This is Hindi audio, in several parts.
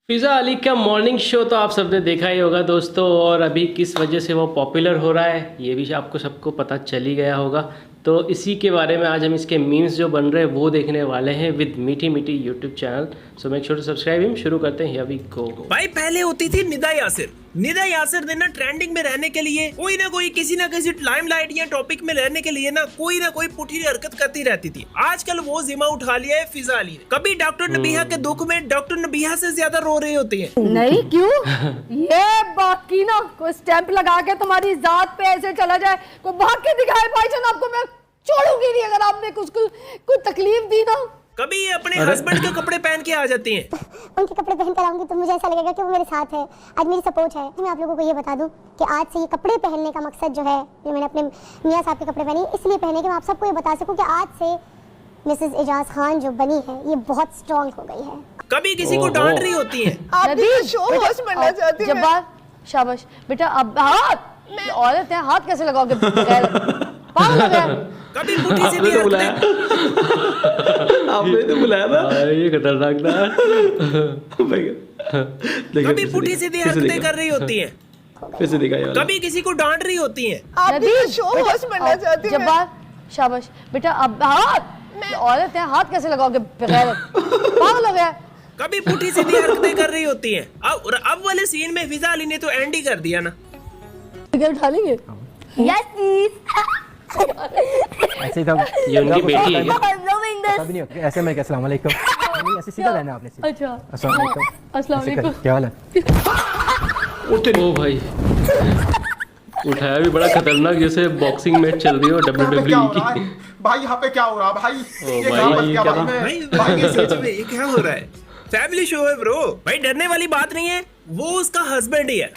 फिज़ा अली का मॉर्निंग शो तो आप सबने देखा ही होगा दोस्तों, और अभी किस वजह से वो पॉपुलर हो रहा है ये भी आपको सबको पता चल ही गया होगा। तो इसी के बारे में आज हम इसके मीम्स जो बन रहे हैं वो देखने वाले हैं with Meethi Meethi YouTube channel. So make sure to subscribe him. शुरू करते हैं, हियर वी गो। भाई पहले होती थी निदा यासिर। निदा यासिर ने ना ट्रेंडिंग में रहने के लिए कोई ना कोई किसी ना किसी लाइमलाइट या टॉपिक में रहने के लिए ना कोई पुठी हरकत करती रहती थी। आजकल वो जिम्मा उठा लिया है फिजा अली ने। कभी डॉक्टर नबीहा के दुख में डॉक्टर नबीहा से ज्यादा रो रही होती है। नहीं क्यों? ये बाकी ना कोई स्टैंप लगा के तुम्हारी जात पे ऐसे चला जाए, कोई भाग के दिखाए भाईजान, आपको मैं छोड़ूंगी नहीं अगर आपने कुछ तकलीफ दी ना। कभी ये अपने हस्बैंड के कपड़े पहन के आ जाती हैं। उनके कपड़े पहन कर आऊंगी तो मुझे ऐसा लगेगा कि वो मेरे साथ है, आज मेरी सपोर्ट है। मैं आप लोगों को ये बता दूं कि आज से ये कपड़े पहनने का मकसद जो है, जो मैंने अपने मियां साहब के कपड़े पहने इसलिए पहने कि मैं आप सबको ये बता सकूं कि आज से मिसेस एजाज खान जो बनी है ये बहुत स्ट्रॉन्ग हो गई है। कभी किसी को डांट रही होती है। आप भी शो होस्ट बनना चाहती हैं। जब शाबाश बेटा, अब हाथ औरत है, हाथ कैसे लगाओगे बगैर पागल हो गया। कभी पुठी सीधी हरकतें आपने तो बुलाया था। ये खतरनाक था। कभी पुठी सीधी हरकतें कर रही होती हैं। फिर से दिखाई वाला। कभी किसी को डांट रही होती हैं। आप भी शो होस्ट बनना चाहती हैं। जब शाबाश बेटा, अब हाथ औरत है, हाथ कैसे लगाओगे बगैर पागल हो गया। कभी पुठी सीधी हरकतें कर रही होती हैं। अब वाले सीन में फिजा अली ने तो एंड ही कर दिया ना। उठा लेंगे। Yes please. ऐसे ही था। ये उनकी बेटी है क्या? कभी नहीं होता ऐसे में। अस्सलाम वालेकुम। नहीं, ऐसे सीधा रहना आपने। सीधा। अच्छा अस्सलाम वालेकुम। अस्सलाम वालेकुम। क्या हाल है? ओ भाई, उठाया भी बड़ा खतरनाक, जैसे बॉक्सिंग मैच चल रही हो WWE की। भाई यहाँ पे क्या हो रहा है भाई? ये भाई, क्या बच गया क्या भाई? भाई ये सच में ये क्या हो रहा है? फैमिली शो है ब्रो। भाई डरने वाली बात नहीं है, वो उसका हस्बैंड ही है,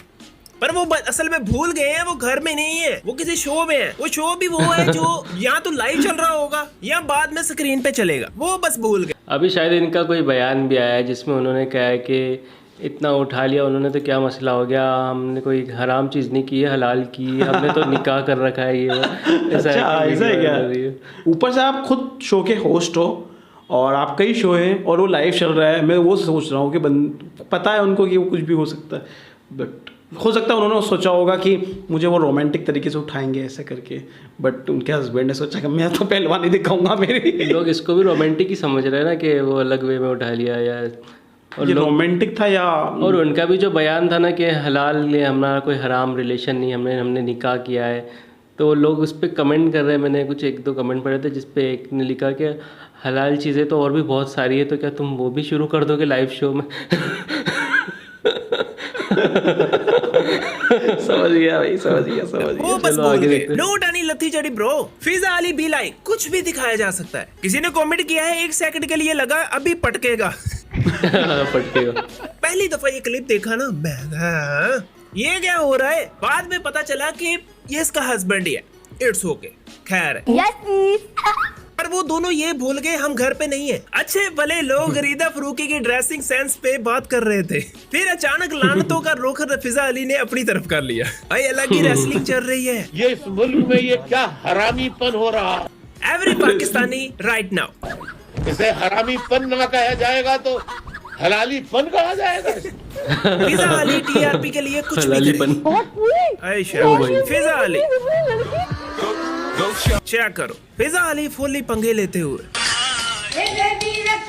पर वो असल में भूल गए हैं वो घर में नहीं है, वो किसी शो में है। वो शो भी वो है जो या तो लाइव चल रहा होगा या बाद में स्क्रीन पे चलेगा, वो बस भूल गए। अभी शायद इनका कोई बयान भी आया है जिसमें उन्होंने कहा है कि इतना उठा लिया उन्होंने तो क्या मसला हो गया, हमने कोई हराम चीज़ नहीं की है, हलाल की है, हमने तो निकाह कर रखा है। ये अच्छा, ऐसा है क्या? ऊपर से आप खुद शो के होस्ट हो और आपका ही शो है और वो लाइव चल रहा है। मैं वो सोच रहा हूँ कि पता है उनको कि वो कुछ भी हो सकता है, बट हो सकता है उन्होंने सोचा होगा कि मुझे वो रोमांटिक तरीके से उठाएंगे ऐसे करके, बट उनके हस्बैंड ने सोचा कि मैं तो पहलवानी दिखाऊंगा मेरी। लोग इसको भी रोमांटिक ही समझ रहे हैं ना कि वो अलग वे में उठा लिया या और ये रोमांटिक था या। और उनका भी जो बयान था ना कि हलाल ये हमारा कोई हराम रिलेशन नहीं, हमने निकाह किया है। तो लोग उस पर कमेंट कर रहे हैं। मैंने कुछ एक दो कमेंट पढ़े थे जिस पे एक ने लिखा कि हलाल चीज़ें तो और भी बहुत सारी है, तो क्या तुम वो भी शुरू कर दोगे लाइव शो में? समझ गया भाई, समझ गया। वो बस चलो भूल आगे गए। देखते हैं। नोट आनी लथी चढ़ी ब्रो। फिजा अली भी लाई कुछ भी दिखाया जा सकता है। किसी ने कमेंट किया है 1 सेकंड के लिए लगा अभी पटकेगा। पटकेगा। पहली दफा ये क्लिप देखा ना मैं, ये क्या हो रहा है? बाद में पता चला कि ये इसका हस्बैंड ही है। इट्स ओके, खैर। Yes please. पर वो दोनों ये भूल गए हम घर पे नहीं है। अच्छे भले लोग रीदा फरूकी की ड्रेसिंग सेंस पे बात कर रहे थे, फिर अचानक लानतों का रुख फिजा अली ने अपनी तरफ कर लिया। भाई अलग ही रेसलिंग चल रही है। ये इस मुल्क में ये क्या हरामीपन हो रहा है? एवरी पाकिस्तानी राइट नाउ, इसे हरामीपन ना कहा जाएगा तो हलालीपन कहा जाएगा। फिजा अली टीआरपी के लिए कुछ भी हलालीपन। करे। आयशा फिजा अली चेक करो, फिजा अली फुल्ली पंगे लेते हुए।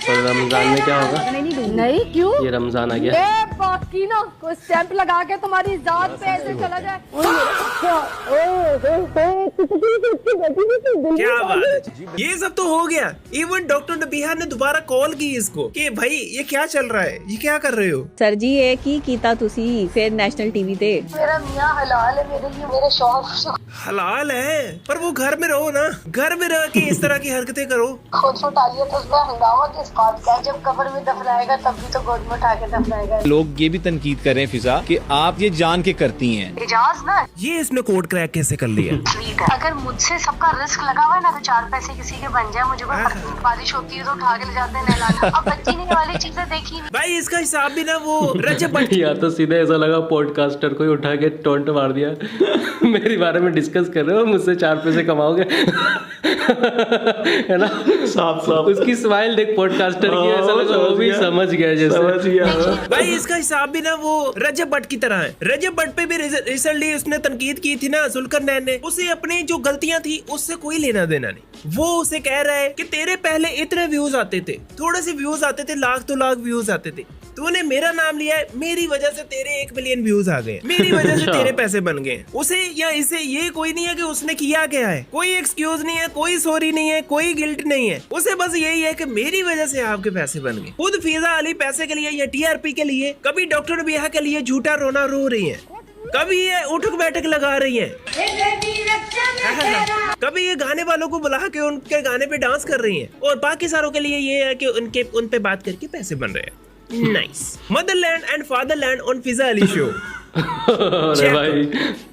और रमजान में क्या होगा? नहीं क्यों? ये रमजान आ गया। ये बाकी ना कोई स्टैंप लगा के तुम्हारी जात पे ऐसे चला जाए। क्या बात है, ये सब तो हो गया। इवन डॉक्टर नबीहा ने दोबारा कॉल की इसको कि भाई ये क्या चल रहा है, ये क्या कर रहे हो? सर जी ये की कीता तुसी फिर नेशनल टीवी ते। मेरा मियां हलाल है मेरे लिए, मेरे शौक हलाल है, पर वो घर में रहो ना, घर में रह के इस तरह की हरकतें करो। खुद उठा लिया तो उसमें हंगामा किस बात का? जब कब्र में दफनाएगा तब भी तो गोद में उठा के दफनाएगा। लोग ये भी तनकीद कर रहे हैं फिजा कि आप ये जान के करती हैं। इजाज ना ये इसने कोड क्रैक कैसे कर लिया? अगर मुझसे सबका रिस्क लगा हुआ है ना तो 4 पैसे किसी के बन जाए, मुझे कोई बारिश होती है तो उठा के ले जाते हैं नहलाने। अब बच्ची ने वाली चीजें देखी नहीं। भाई इसका हिसाब भी ना वो रजब भट्ट या तो सीधा ऐसा लगा पॉडकास्टर को ही उठा के टोंट मार दिया। मेरे बारे में डिस्कस कर रहे हो, मुझसे 4 पैसे कमाओगे। है ना? साफ साफ उसकी स्माइल देख पॉडकास्टर की, ऐसा लगा वो भी समझ गया जैसे। समझ गया। भाई इसका हिसाब भी ना वो रजब भट्ट की तरह है। रजब भट्ट पे भी रिसेंटली उसने तनकीद की थी ना जुल्करनैन ने, उसे अपनी जो गलतियां थी उससे कोई लेना देना नहीं। वो उसे कह रहा है कि तेरे पहले इतने व्यूज आते थे, थोड़े से व्यूज आते थे, लाख तो लाख व्यूज आते थे, तूने मेरा नाम लिया है, मेरी वजह से तेरे 1 मिलियन व्यूज आ गए, मेरी वजह से तेरे पैसे बन गए। उसे या इसे ये कोई नहीं है कि उसने किया क्या है, कोई एक्सक्यूज नहीं है, कोई सॉरी नहीं है, कोई गिल्ट नहीं है, उसे बस यही है कि मेरी वजह से आपके पैसे बन गए। खुद फिजा अली पैसे के लिए या टीआरपी के लिए, कभी डॉक्टर बिया के लिए झूठा रोना रो रही है, कभी ये उठक बैठक लगा रही है, कभी ये गाने वालों को बुला के उनके गाने पे डांस कर रही हैं, और बाकी सारों के लिए ये है कि उन पे बात करके पैसे बन रहे हैं। Nice. Motherland and fatherland on Fiza Ali show. अरे भाई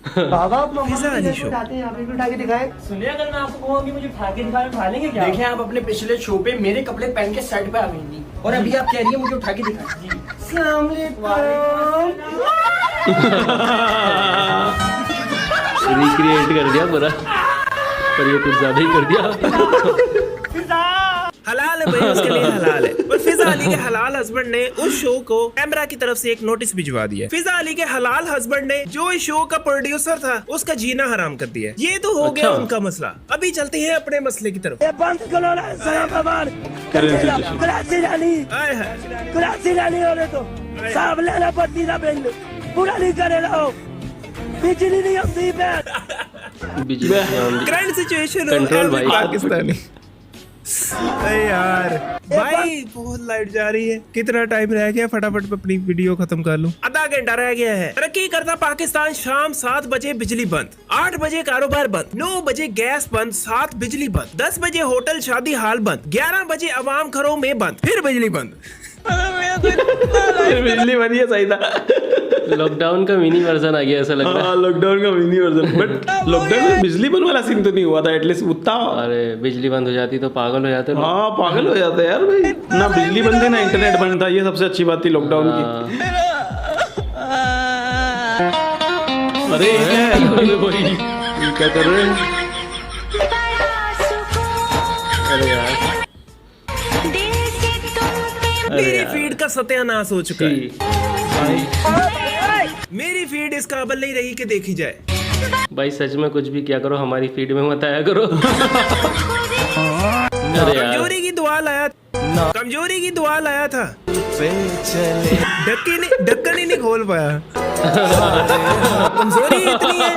फिजा अली शो। सुनिए, अगर मैं आपको कहूँ कि मुझे उठा के दिखाएं, उठा लेंगे क्या? देखिए, आप अपने पिछले शो पे मेरे कपड़े पहन के साइड पे आ गई थी, और अभी आप कह रही है मुझे उठा के दिखाएं। अस्सलाम वालेकुम। रिक्रिएट कर दिया पूरा, पर ये कुछ ज्यादा ही कर दिया। हलाल है भाई, उसके लिए हलाल है। पर फिजा अली के हलाल हस्बैंड ने उस शो को कैमरा की तरफ से एक नोटिस भिजवा दिया। फिजा अली के हलाल हस्बैंड ने जो इस शो का प्रोड्यूसर था उसका जीना हराम कर दिया। ये तो हो गया उनका मसला। अभी चलते हैं अपने मसले की तरफ। बंद करो ना, सलाम अमान। कराची जानी, कराची जानी हो रहे तो साहब लेना पड़ती ना बिल पूरा नहीं करे रहो, बिजली नहीं आती पे। करंट सिचुएशन कंट्रोल भाई। पाकिस्तानी। अरे यार भाई बहुत लाइट जा रही है, कितना टाइम रह गया, फटाफट अपनी वीडियो खत्म कर लूं। आधा घंटा रह गया है। तरक्की करता पाकिस्तान, शाम 7 बजे बिजली बंद, 8 बजे कारोबार बंद, 9 बजे गैस बंद, 7 बिजली बंद, 10 बजे होटल शादी हाल बंद, 11 बजे अवाम घरों में बंद, फिर बिजली बंद। बिजली बनी है, सही था। लॉकडाउन का मिनी वर्जन आ गया ऐसा लग रहा है। लॉकडाउन का मिनी वर्जन, बट लॉकडाउन में बिजली बंद वाला सीन तो नहीं हुआ था, एटलीस्ट उतना। अरे बिजली बंद हो जाती तो पागल हो जाते लोग। हाँ पागल हो जाता है यार भाई, ना बिजली बंद है ना इंटरनेट बंद था, ये सबसे अच्छी बात थी लॉकडाउन की। अरे भाई ये क्या कर रहे हैं? अरे यार मेरी फीड का सत्यानाश हो चुका है। मेरी फीड इस काबिल नहीं रही कि देखी जाए। भाई सच में कुछ भी क्या करो, हमारी फीड में मत आया करो। अरे यार कमजोरी की दुआ लाया, कमजोरी की दुआ लाया था, ढक्कन ही नहीं खोल पाया। कमजोरी इतनी है।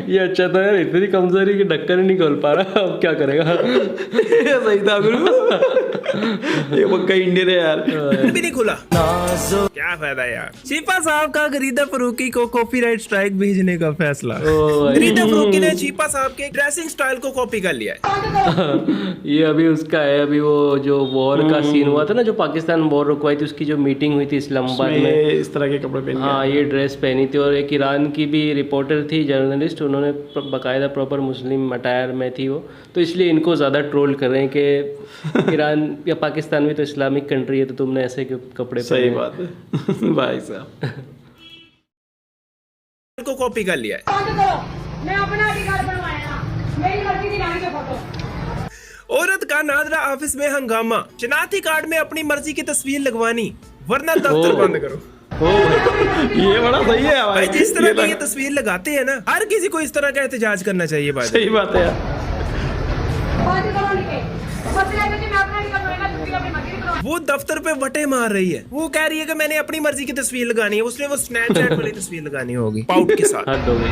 ये अच्छा था यार, इतनी कमजोरी की ढक्कन ही नहीं खोल पा रहा, अब क्या करेगा। सही था गुरु। ये पक्का इंडियन है यार। भी नहीं खुला, क्या फायदा यार। शिफा साहब का गरीदा फरूकी को कॉपीराइट स्ट्राइक भेजने का फैसला। गरीदा फरूकी ने शिफा साहब के ड्रेसिंग स्टाइल को कॉपी कर लिया है। ये अभी उसका है, अभी वो जो वॉर का सीन हुआ था ना, जो पाकिस्तान वॉर रुकवाई थी, उसकी जो मीटिंग हुई थी इस्लामाबाद में, इस तरह के कपड़े पहन। हाँ ये ड्रेस पहनी थी, और एक ईरान की भी रिपोर्टर थी, जर्नलिस्ट, उन्होंने बाकायदा प्रॉपर मुस्लिम अटायर में थी वो, तो इसलिए इनको ज़्यादा ट्रोल कर रहे हैं कि ईरान या पाकिस्तान भी तो इस्लामिक कंट्री है, तो तुमने ऐसे कपड़े सही बात है भाई साहब। को कॉपी कर लिया है। मैं अपना अधिकार बनवाया, मेरी मर्जी की गाड़ी के फोटो। औरत का नादरा ऑफिस में हंगामा, शनाख्ती कार्ड में अपनी मर्जी की तस्वीर लगवानी वरना दफ्तर बंद करो। ये बड़ा सही है भाई, जिस तरह की ये तस्वीर लगाते हैं ना, हर किसी को इस तरह का एहतजाज करना चाहिए। बात सही बात है यार। वो दफ्तर पे वटे मार रही है, वो कह रही है कि मैंने अपनी मर्जी की तस्वीर लगानी है, उसने वो स्नैपचैट वाली तस्वीर लगानी होगी पाउट के साथ। हद हो गई।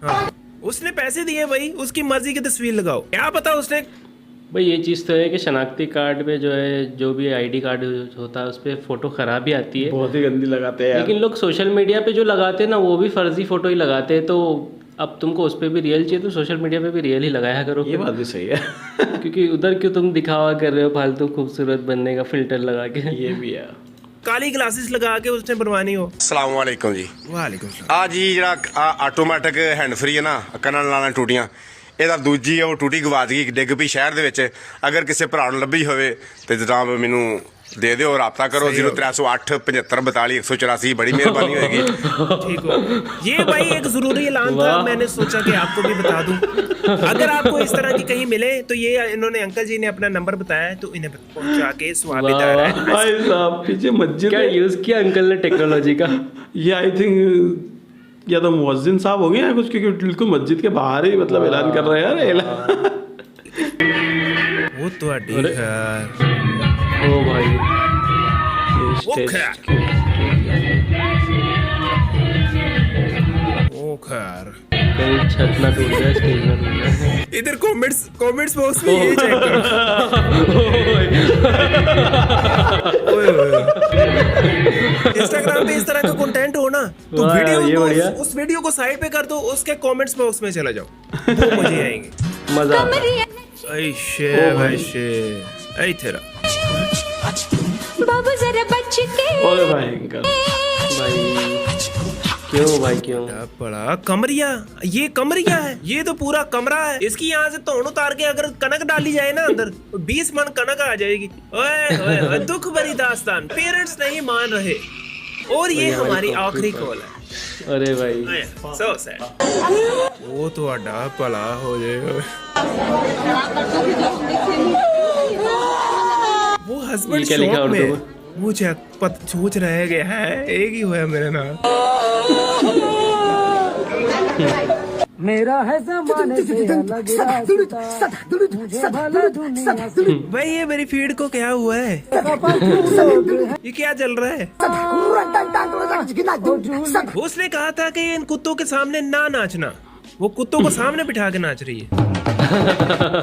हाँ, उसने पैसे दिए भाई, उसकी मर्जी की तस्वीर लगाओ। क्या पता उसने। भाई ये चीज़ तो है कि शनाख्ती कार्ड पे जो है, जो भी आईडी कार्ड होता है उस पर फ़ोटो ख़राब ही आती है, बहुत ही गंदी लगाते हैं यार। लेकिन लोग सोशल मीडिया पे जो लगाते हैं ना, वो भी फर्जी फ़ोटो ही लगाते हैं। तो अब तुमको उस पर भी रियल चाहिए तो सोशल मीडिया पे भी रियल ही लगाया करो। ये बात भी सही है। क्योंकि उधर क्यों तुम दिखावा कर रहे हो फालतू खूबसूरत बनने का फिल्टर लगा के। ये भी है। काली ग्लासेस लगा के उसने बनवानी हो। अस्सलाम वालेकुम जी। वालेकुम सलाम। ਆ ਜੀ ਜਿਹੜਾ ਆਟੋਮੈਟਿਕ ਹੈਂਡ ਫਰੀ ਹੈ ਨਾ, ਕੰਨਾਂ ਨਾਲ ਟੂਟੀਆਂ, ਇਹਦਾ ਦੂਜੀ ਉਹ ਟੂਟੀ ਗਵਾਚ ਗਈ, ਡਿੱਗ ਪਈ ਸ਼ਹਿਰ ਦੇ ਵਿੱਚ। ਅਗਰ ਕਿਸੇ ਭਰਾ ਨੂੰ ਲੱਭੀ ਹੋਵੇ ਤੇ ਜਨਾਬ ਮੈਨੂੰ दे दो और रब्ता करो 0308 75 42 184 बड़ी मेहरबानी होगी। ठीक हो। ये भाई एक जरूरी ऐलान था, मैंने सोचा कि आपको भी बता दूं। अगर आपको इस तरह की कहीं मिले तो ये इन्होंने अंकल जी ने अपना नंबर बताया है, तो इन्हें पहुंचा के स्वाबिदार है। भाई साहब पीछे मस्जिद क्या यूज किया अंकल ने टेक्नोलॉजी का? ये आई थिंक या तो मुअज्जिन साहब होंगे या कुछ, क्योंकि बिल्कुल मस्जिद के बाहर ही मतलब ऐलान कर रहे हैं यार। वो तो खैर। ओ भाई वो खैर कहीं छत ना टूट जाए, स्टेज ना टूट जाए। इधर कमेंट्स बॉक्स में ये चेक करो। इंस्टाग्राम पे इस तरह का कंटेंट हो ना तो वीडियो को उस वीडियो को साइड पे कर दो, उसके कमेंट्स बॉक्स में चला जाओ, वो मजे आएंगे। मजा ऐ तेरा बाबू जरा बच के। ओए भाई अंकल भाई क्यों भाई क्यों? बड़ा कमरिया, ये कमरिया है, ये तो पूरा कमरा है। इसकी यहाँ से तोड़ उतार के अगर कनक डाली जाए ना अंदर, 20 मन कनक आ जाएगी। ओए दुख भरी दास्तान, पेरेंट्स नहीं मान रहे और ये हमारी आखिरी कॉल है। अरे भाई सो सैड। वो तो अड्डा भला हो जाएगा। वो हस्बैंड शॉप में मुझे सोच रहे गया है, एक ही हुआ मेरा नाम। मेरा है ज़माने से अलग रास्ता, मुझे भला दुनिया से। भाई ये मेरी फीड को क्या हुआ है? ये क्या चल रहा है? उसने कहा था कि इन कुत्तों के सामने ना नाचना, वो कुत्तों को सामने बिठा के नाच रही है।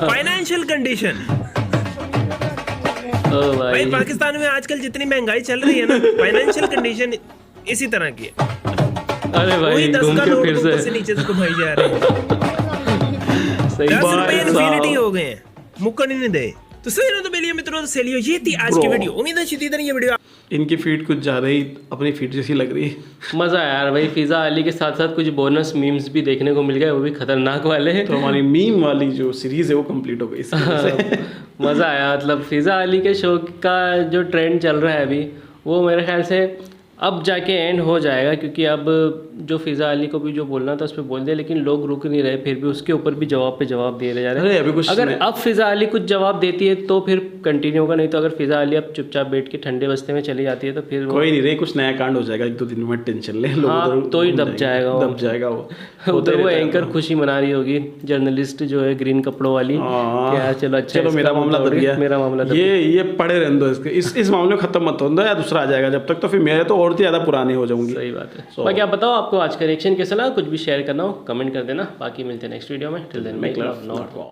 Financial condition. भाई पाकिस्तान में आजकल जितनी महंगाई चल रही है ना, फाइनेंशियल कंडीशन इसी तरह की है। अरे भाई घूम के फिर से नीचे से घुमाई जा रहे हैं। सही 10 रुपए इन्फिनिटी हो गए हैं, मुक्कन ही नहीं दे। तो सही ना, तो मेरे मित्रों सहेलियों, ये थी आज की वीडियो। उम्मीद है शदीदन ये वीडियो इनकी फीड कुछ ज़्यादा ही अपनी फीड जैसी लग रही है। मज़ा आया यार भाई। फिजा अली के साथ साथ कुछ बोनस मीम्स भी देखने को मिल गए, वो भी खतरनाक वाले हैं। तो हमारी मीम वाली जो सीरीज़ है वो कंप्लीट हो गई। मज़ा आया। मतलब फिजा अली के शो का जो ट्रेंड चल रहा है अभी, वो मेरे ख्याल से अब जाके एंड हो जाएगा, क्योंकि अब जो फिजा अली को भी जो बोलना था उस पर बोल दिया, लेकिन लोग रुक नहीं रहे, फिर भी उसके ऊपर भी जवाब पे जवाब दे रहे जा रहे हैं। अभी कुछ अगर अब फिजा अली कुछ जवाब देती है तो फिर कंटिन्यू होगा, नहीं तो अगर फिजा अली अब चुपचाप बैठ के ठंडे बस्ते में चली जाती है तो फिर कोई नहीं, रे कुछ नया कांड हो जाएगा 1-2 दिन में, टेंशन ले लोग। हाँ, तो ही दब जाएगा वो। उधर वो एंकर खुशी मना रही होगी, जर्नलिस्ट जो है ग्रीन कपड़ों वाली। क्या चलो अच्छा, चलो मेरा मामला दब गया, मेरा मामला ये पड़े रहने दो इसके, इस मामले में खत्म मत होने दो, या दूसरा आ जाएगा जब तक, तो फिर मेरे तो और ज़्यादा पुराने हो जाऊंगी। सही बात है। बाकी आप बताओ आपको आज का रिएक्शन कैसा लगा, कुछ भी शेयर करना हो कमेंट कर देना। बाकी मिलते हैं नेक्स्ट वीडियो में। Till then make love not war.